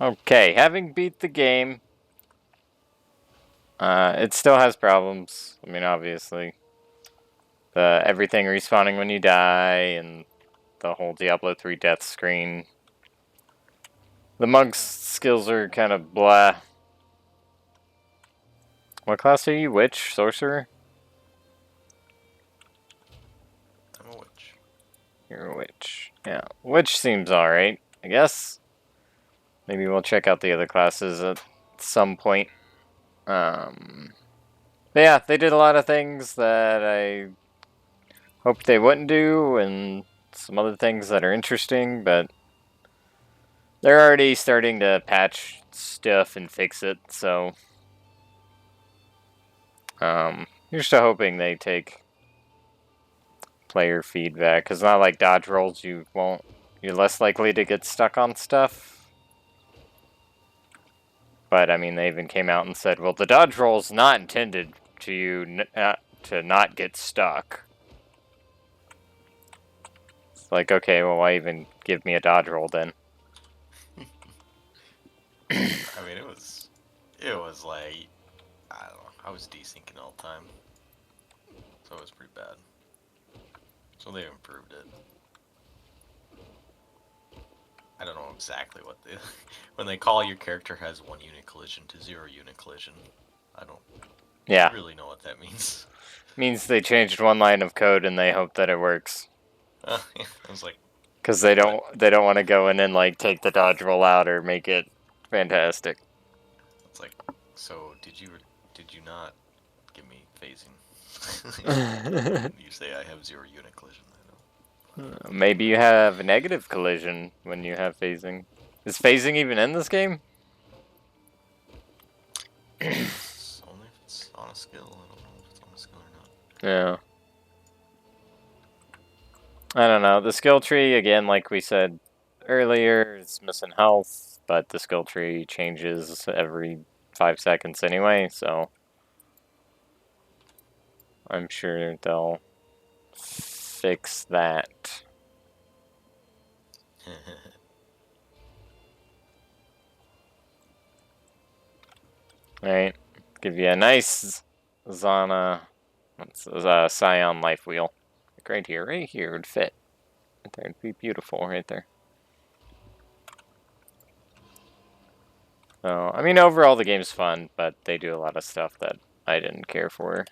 Okay, having beat the game, it still has problems. I mean, obviously, the everything respawning when you die and the whole Diablo 3 death screen. The monk's skills are kind of blah. What class are you? Witch? Sorcerer? I'm a witch. You're a witch. Yeah, witch seems alright, I guess. Maybe we'll check out the other classes at some point. But yeah, they did a lot of things that I hoped they wouldn't do, and some other things that are interesting, but they're already starting to patch stuff and fix it, so you're still hoping they take player feedback, because not like dodge rolls, you're less likely to get stuck on stuff. But I mean, they even came out and said, well, the dodge roll is not intended to not get stuck. It's like, okay, well, why even give me a dodge roll then? I mean, it was like, I don't know, I was desyncing all the time, so it was pretty bad. So they improved it. I don't know exactly what they, when they call your character has 1 unit collision to 0 unit collision, I don't Yeah. really know what that means. Means they changed one line of code and they hope that it works. I was like, Because they what? don't want to go in and like take the dodge roll out or make it fantastic. It's like, so did you not give me phasing? You say I have 0 unit collision. Maybe you have negative collision when you have phasing. Is phasing even in this game? It's only if it's on a skill. I don't know if it's on a skill or not. Yeah. I don't know. The skill tree, again, like we said earlier, is missing health, but the skill tree changes every 5 seconds anyway, so I'm sure they'll fix that. Alright. Give you a nice Zana. That's a Scion life wheel. Like right here would fit. Right there, it'd be beautiful right there. So, I mean, overall the game's fun, but they do a lot of stuff that I didn't care for.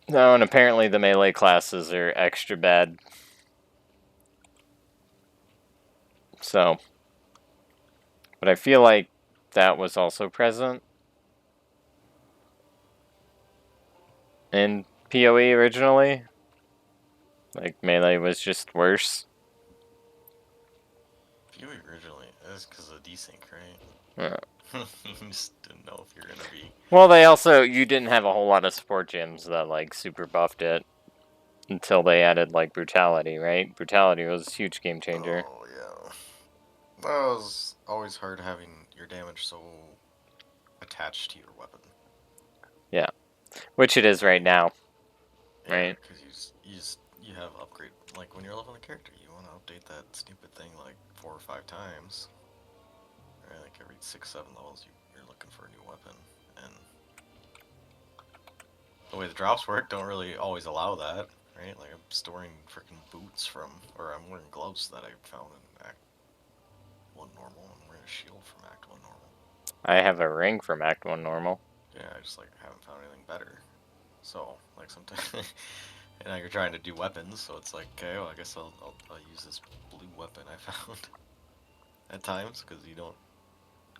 No, and apparently the melee classes are extra bad. So, but I feel like that was also present in PoE originally. Like, melee was just worse. PoE originally, that's because of desync, right? Yeah. You just didn't know if you're gonna be. Well, they also, you didn't have a whole lot of support gyms that, like, super buffed it until they added, like, Brutality, right? Brutality was a huge game changer. Oh yeah, that was always hard having your damage so attached to your weapon. Yeah. Which it is right now, Yeah, right? because you have upgrade, like when you're leveling a character, you want to update that stupid thing like 4 or 5 times. Right, like every 6, 7 levels, you're looking for a new weapon, and the way the drops work don't really always allow that, right? Like I'm storing freaking boots from, or I'm wearing gloves that I found in Act 1 normal, and I'm wearing a shield from Act 1 normal. I have a ring from Act 1 normal. Yeah, I just like haven't found anything better. So like sometimes, and now you're trying to do weapons, so it's like, okay, well I guess I'll use this blue weapon I found at times because you don't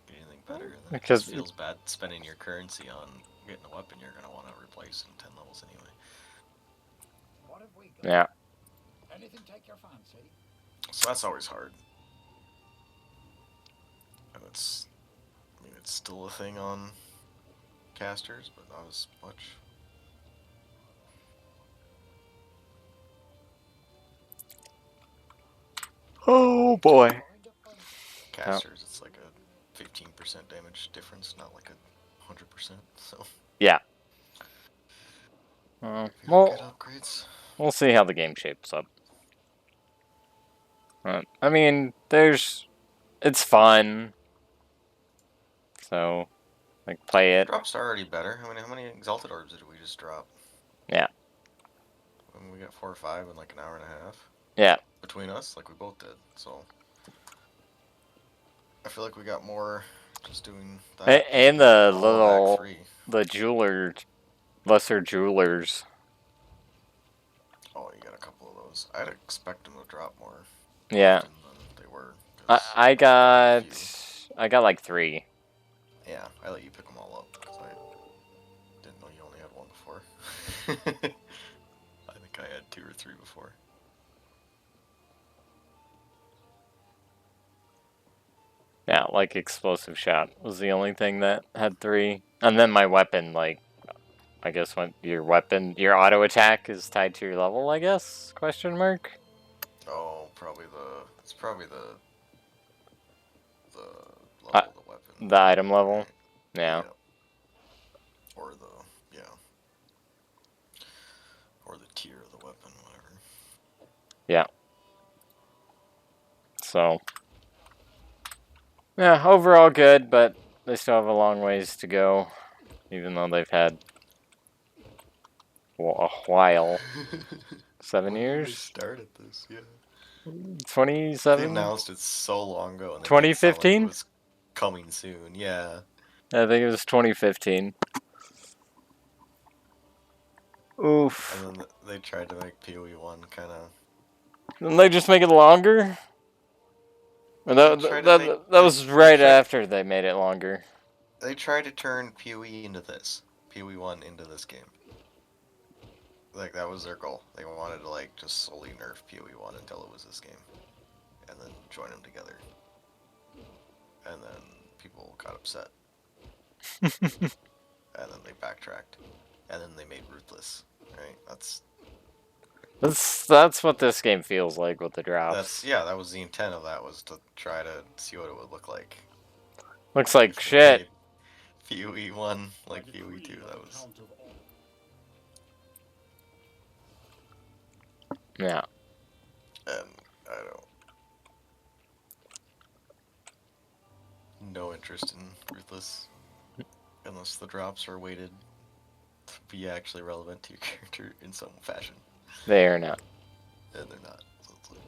get anything better, and then it just Because, feels bad spending your currency on getting a weapon you're gonna want to replace in 10 levels anyway. What have we got? yeah. Anything take your fancy? So that's always hard. And I mean, it's still a thing on casters, but not as much. Oh boy. Casters, it's like a 15% damage difference, not like a 100%. So Yeah. if you don't get Well, upgrades, we'll see how the game shapes up. I mean, it's fun. So, like, play it. Drops are already better. How many exalted orbs did we just drop? Yeah. We got 4 or 5 in like an hour and a half. Yeah. Between us, like we both did. So I feel like we got more just doing that. And Than the all of Act little, 3. the lesser jewelers. Oh, you got a couple of those. I'd expect them to drop more Yeah. often than they were. 'Cause I I've gotten a few. I got like 3. Yeah, I let you pick them all up because I didn't know you only had one before. I think I had 2 or 3 before. Yeah, like explosive shot was the only thing that had 3. And then my weapon, like, I guess when your auto attack is tied to your level, I guess? Question mark? Oh, it's probably the Uh, level of the weapon. the item level? Right? Yeah. Yeah. Or yeah. Or the tier of the weapon, whatever. Yeah. So, yeah, overall good, but they still have a long ways to go, even though they've had a while. 7 When did they years? start at this? Yeah. They 27? announced it so long ago, and it didn't sound like it 2015? was coming soon. Yeah. I think it was 2015. And Oof. then they tried to make PoE 1 kind of. Didn't they just make it longer? Or They tried to make. that was right after they made it longer. They tried to turn PoE into this. PoE 1 into this game. Like, that was their goal. They wanted to, like, just solely nerf PoE 1 until it was this game. And then join them together. And then people got upset. And then they backtracked. And then they made Ruthless. Right? That's what this game feels like with the drops. Yeah, that was the intent of that, was to try to see what it would look like. Looks like If they shit. made PoE 1 like PoE 2, that was... Yeah. And I don't... No interest in Ruthless. Unless the drops are weighted to be actually relevant to your character in some fashion. They are not. And they're not. So it's like,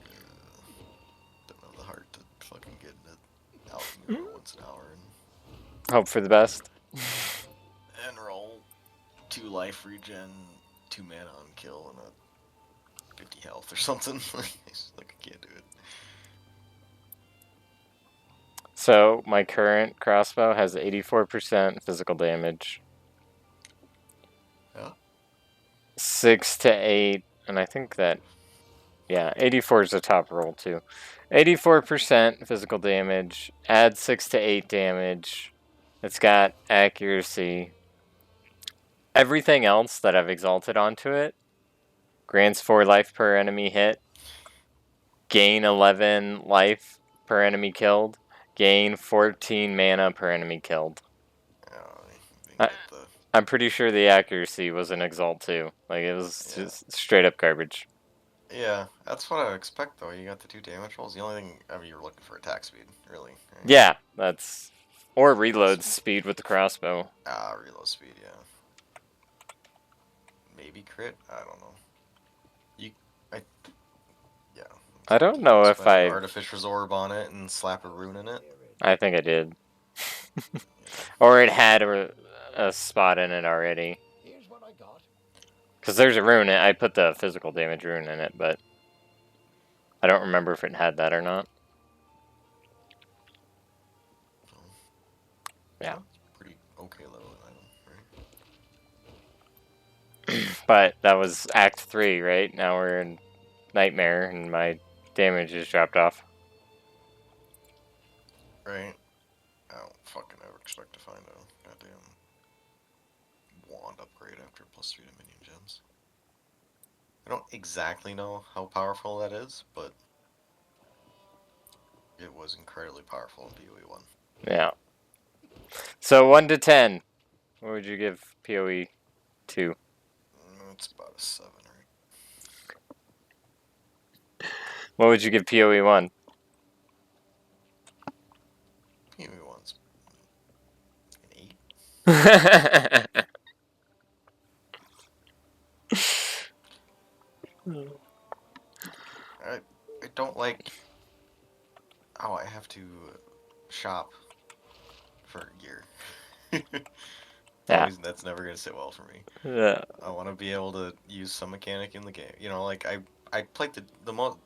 don't have the heart to fucking get it out once an hour Hope for the best. and roll 2 life regen, 2 mana on kill, and a 50 health or something. It's like, I can't do it. So, my current crossbow has 84% physical damage. Yeah? 6 to 8, and I think that, yeah, 84 is the top roll too. 84% physical damage, add 6 to 8 damage. It's got accuracy. Everything else that I've exalted onto it grants 4 life per enemy hit, gain 11 life per enemy killed, gain 14 mana per enemy killed. They I'm pretty sure the accuracy was an exalt too. Like, it was just straight up garbage. Yeah, that's what I would expect though. You got the 2 damage rolls. The only thing, I mean, you were looking for attack speed, really. Right? Yeah, that's... Or reload speed with the crossbow. Reload speed, yeah. Maybe crit? I don't know. Yeah. I don't know if Spend an I... Artificer's Orb on it and slap a rune in it. I think I did. Or it had a spot in it already. Here's what I got. Because there's a rune, I put the physical damage rune in it, but... I don't remember if it had that or not. Yeah. Pretty okay level item, right? But that was Act 3, right? Now we're in Nightmare, and my damage is dropped off. Right? I don't fucking ever expect to find a goddamn wand upgrade after +3 to minion gems. I don't exactly know how powerful that is, but it was incredibly powerful in PoE 1. Yeah. So 1 to 10. What would you give PoE 2? It's about a 7, What would you give PoE 1? PoE 1's an 8. I don't like how I have to shop for gear. Yeah. That's never gonna sit well for me. Yeah. I want to be able to use some mechanic in the game. You know, like I played the most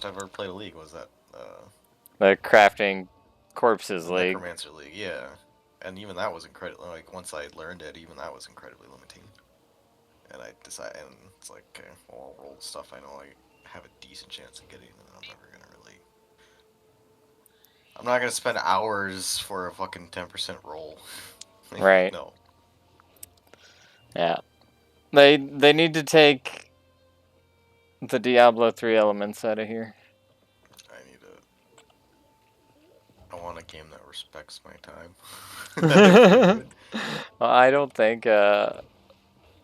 I've ever played a league was that The crafting corpses the league. Necromancer League, yeah. And even that was incredible. Like once I learned it, even that was incredibly limiting. And I decided, and it's like, okay, well, I'll roll the stuff I know I have a decent chance of getting, and I'm never gonna really. I'm not gonna spend hours for a fucking 10% roll. Right. No. Yeah. They need to take the Diablo 3 elements out of here. I need a. I want a game that respects my time. Well, I don't think an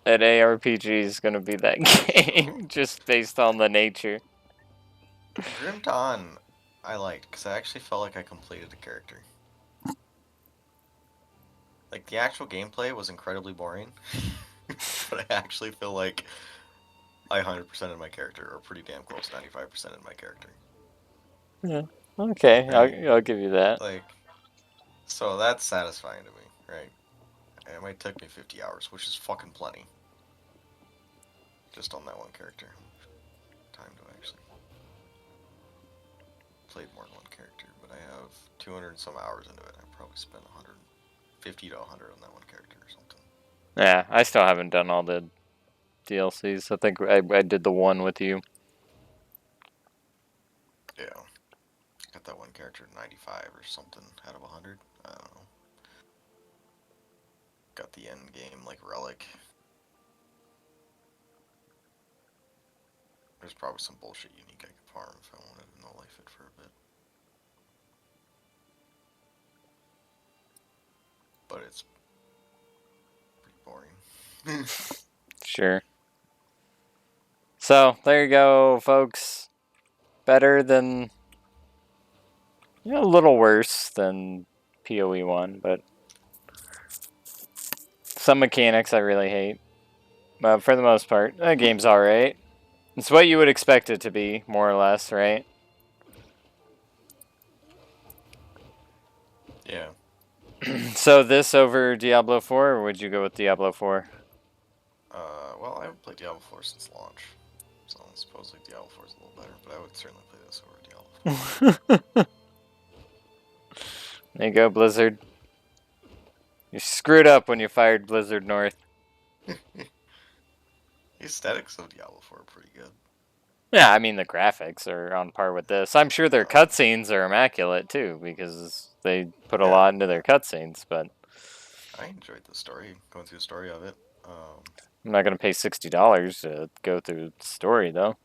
ARPG is going to be that game, So, just based on the nature. Grim Dawn, I liked because I actually felt like I completed the character. Like the actual gameplay was incredibly boring, but I actually feel like I 100% in my character, or pretty damn close, 95% in my character. Yeah. Okay, Right? I'll give you that. Like, so that's satisfying to me, right? And it might take me 50 hours, which is fucking plenty. Just on that one character. Time to actually played more than one character, but I have 200 and some hours into it. I probably spent 150 to 100 on that one character or something. Yeah, I still haven't done all the DLCs. I think I did the one with you. Yeah. Got that one character 95 or something out of 100. I don't know. Got the end game like relic. There's probably some bullshit unique I could farm if I wanted to no life it for a bit. But it's pretty boring. Sure. So, there you go, folks. Better than... a little worse than PoE 1, but... some mechanics I really hate. But for the most part, the game's alright. It's what you would expect it to be, more or less, right? Yeah. So this over Diablo 4, or would you go with Diablo 4? Well, I haven't played Diablo 4 since launch. So supposedly Diablo 4 is a little better, but I would certainly play this over Diablo 4. There you go, Blizzard. You screwed up when you fired Blizzard North. The aesthetics of Diablo 4 are pretty good. Yeah, I mean, the graphics are on par with this. I'm sure their cutscenes are immaculate, too, because they put a Yeah. lot into their cutscenes, but... I enjoyed the story, going through the story of it. I'm not going to pay $60 to go through the story, though.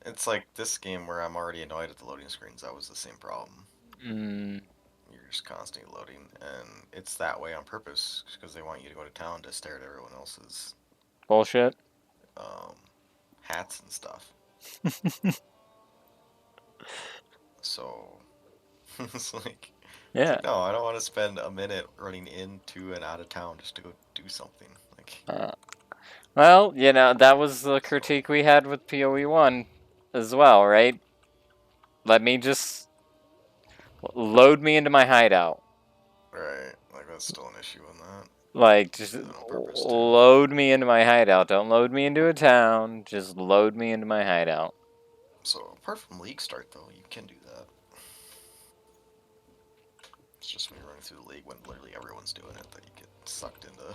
It's like this game where I'm already annoyed at the loading screens. That was the same problem. Mm, You're just constantly loading, and it's that way on purpose because they want you to go to town to stare at everyone else's bullshit. hats and stuff. So it's like, Yeah. no, I don't want to spend a minute running into and out of town just to go do something. Like, Well, you know, that was the critique we had with PoE 1 as well, right? Let me just load me into my hideout. right, like that's still an issue in that. Like, just They did it on purpose too. load me into my hideout. Don't load me into a town. Just load me into my hideout. So apart from league start though, you can do that. It's just when you're running through the league when literally everyone's doing it that you get sucked into.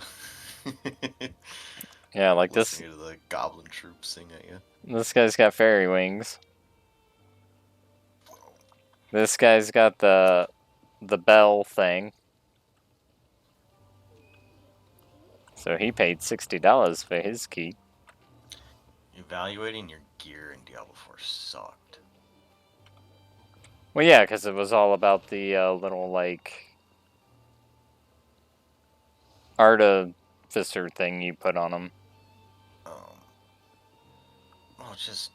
Yeah, like this. Listening to the goblin troops sing at you. This guy's got fairy wings. This guy's got the bell thing. So he paid $60 for his key. Evaluating your gear in Diablo 4 sucked. Well, yeah, because it was all about the little, like, artificer thing you put on him. Well, just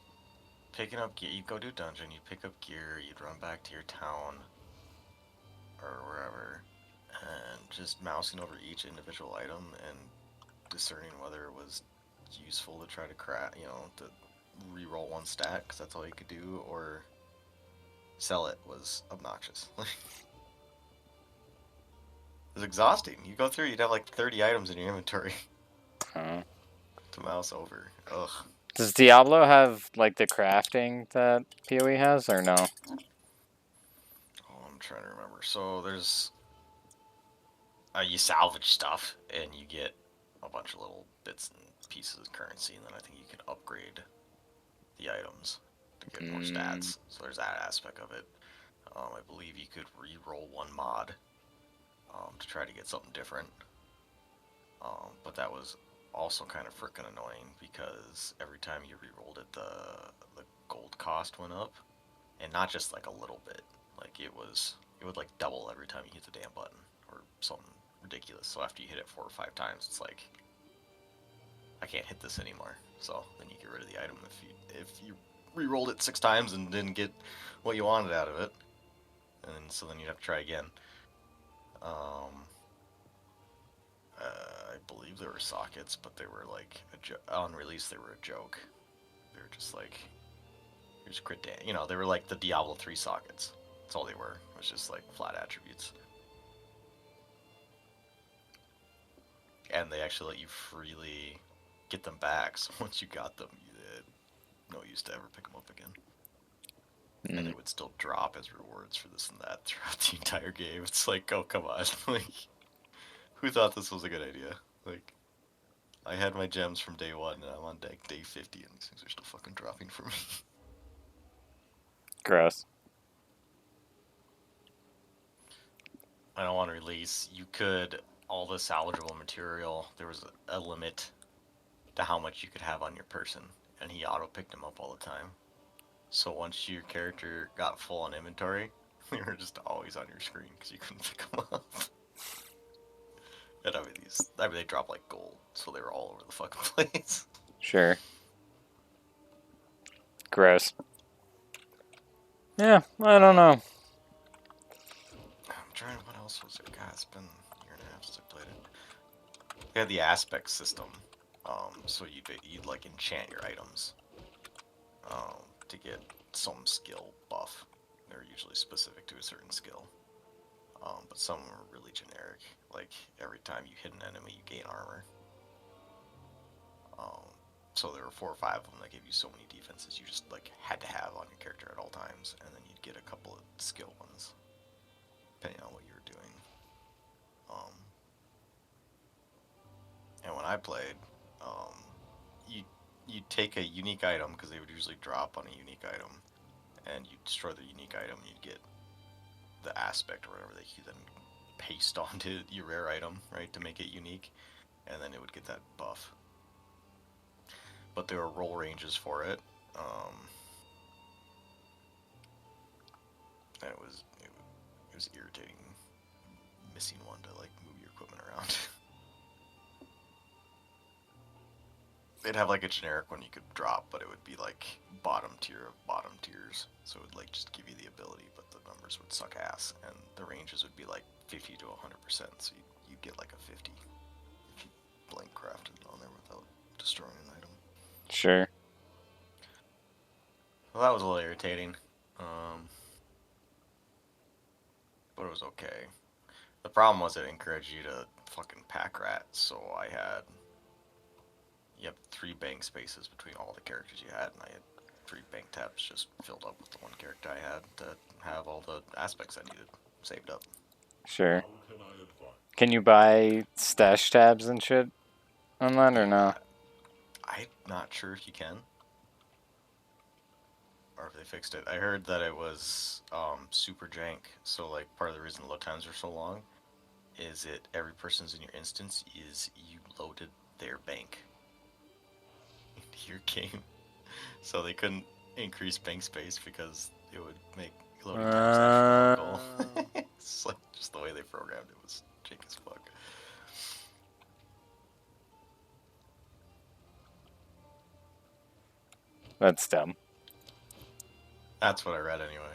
picking up gear. You go to a dungeon, you pick up gear, you'd run back to your town or wherever, and just mousing over each individual item and discerning whether it was useful to try to to re-roll one stat because that's all you could do, or sell it was obnoxious. It was exhausting. You go through, you'd have like 30 items in your inventory Huh. to mouse over. Ugh. Does Diablo have like the crafting that PoE has, or no? Oh, I'm trying to remember. So there's you salvage stuff and you get a bunch of little bits and pieces of currency, and then I think you can upgrade the items to get more stats. So there's that aspect of it. I believe you could re-roll one mod to try to get something different. But that was also kind of freaking annoying because every time you re-rolled it, the gold cost went up, and not just like a little bit. Like it would like double every time you hit the damn button or something ridiculous. So after you hit it 4 or 5 times, it's like I can't hit this anymore. So then you get rid of the item if you re-rolled it 6 times and didn't get what you wanted out of it, and so then you'd have to try again. I believe there were sockets, but they were like on release. They were a joke. They were just like here's crit damage. You know, they were like the Diablo 3 sockets. That's all they were. It was just like flat attributes. And they actually let you freely get them back. So once you got them, you had no use to ever pick them up again. And they would still drop as rewards for this and that throughout the entire game. It's like, oh come on, like, who thought this was a good idea? Like, I had my gems from day 1, and I'm on deck day 50, and these things are still fucking dropping for me. Gross. I don't want to release. You could all the salvageable material. There was a limit to how much you could have on your person, and he auto picked them up all the time. So once your character got full on inventory, they were just always on your screen because you couldn't pick them up. And I mean they drop like gold, so they were all over the fucking place. Sure. Gross. Yeah, I don't know. I'm trying. What else was there? God, it's been a year and a half since I played it. They had the aspect system, so you'd like enchant your items, to get some skill buff. They're usually specific to a certain skill, but some are really generic. Like every time you hit an enemy, you gain armor. So there were 4 or 5 of them that gave you so many defenses you just like had to have on your character at all times, and then you'd get a couple of skill ones depending on what you were doing. And when I played, you take a unique item because they would usually drop on a unique item, and you destroy the unique item, and you'd get the aspect or whatever that you then paste onto your rare item, right, to make it unique, and then it would get that buff. But there were roll ranges for it. And it was irritating missing one to like move your equipment around. They'd have like a generic one you could drop, but it would be like bottom tier of bottom tiers. So it would like just give you the ability, but the numbers would suck ass, and the ranges would be like 50 to 100%. So you'd get like a 50 if you blank crafted on there without destroying an item. Sure. Well, that was a little irritating. But it was okay. The problem was it encouraged you to fucking pack rat, so you have 3 bank spaces between all the characters you had, and I had 3 bank tabs just filled up with the one character I had to have all the aspects I needed saved up. Sure. Can you buy stash tabs and shit on that or no? I'm not sure if you can. Or if they fixed it. I heard that it was super jank, so like part of the reason the load times are so long is it every person's in your instance is you loaded their bank into your game. So they couldn't increase bank space because it would make loading times astronomical. It's like just the way they programmed it was jank as fuck. That's dumb. That's what I read anyway.